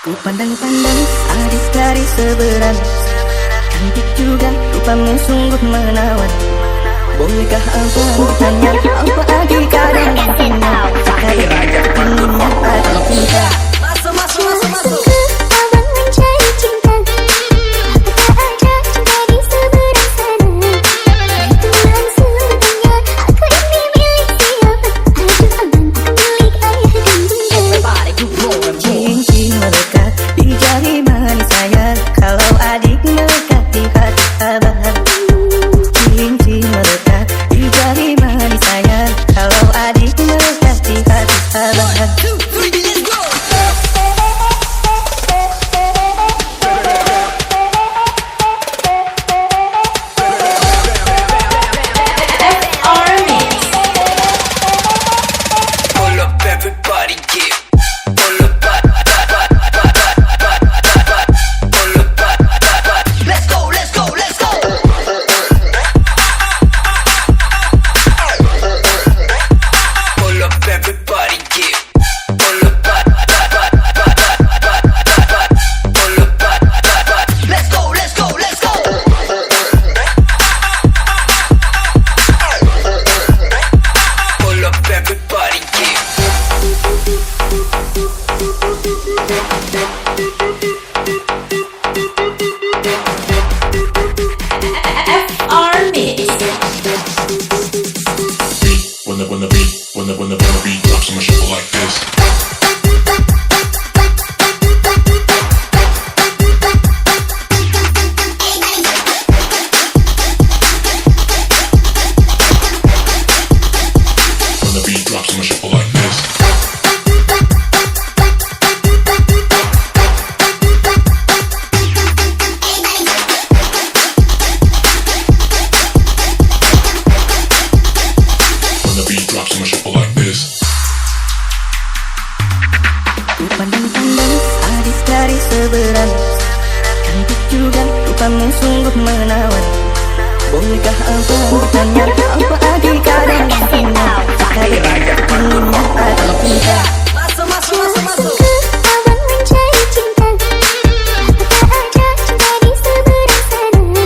Ku pandang-pandang adik dari seberang, cantik juga rupamu sungguh menawan. Bolehkah abang bertanya apa adik kadang cinta? Sekali raja inginnya ada cinta. Masuk, masuk, masuk, masuk. Abang mencari cinta, apakah ada cinta di seberang sana? Itu langsung tanya, aku ini milik siapa? Aduh abang, aku milik ayah dan bunda. Cincin melekat di jari manis saya, kalau adik melekat di hati abang. Cincin melekat di jari manis saya, kalau adik melekat di hati abang. When the beat drops, I'ma shuffle like this. When the beat drops, I'ma shuffle like this. When the beat drops, I'ma shuffle like this. Ku pandang-pandang adik dari seberang, cantik juga rupamu sungguh menawan. Bolehkah abang bertanya apa adik kadang cinta? Sekali raja inginnya ada cinta. Masuk, masuk, masuk, masuk. Abang mencari cinta, apakah ada cinta di seberang sana?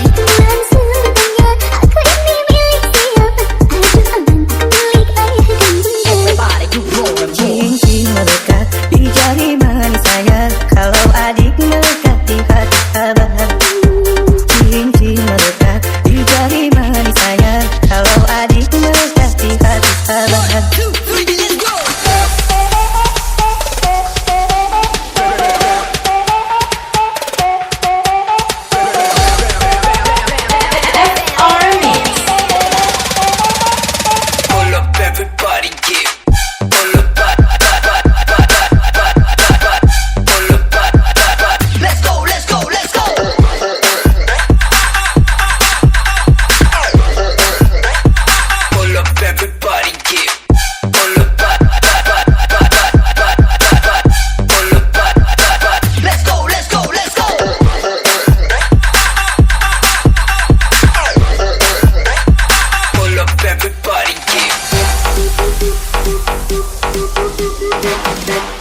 Itu langsung tanya, aku ini milik siapa? Aduh abang, aku milik ayah dan bunda. Cincin melekat di jari manis saya, kalau adik melekat di hati abang. Cincin melekat di jari manis saya, kalau adik melekat di hati abang. Everybody, yeah.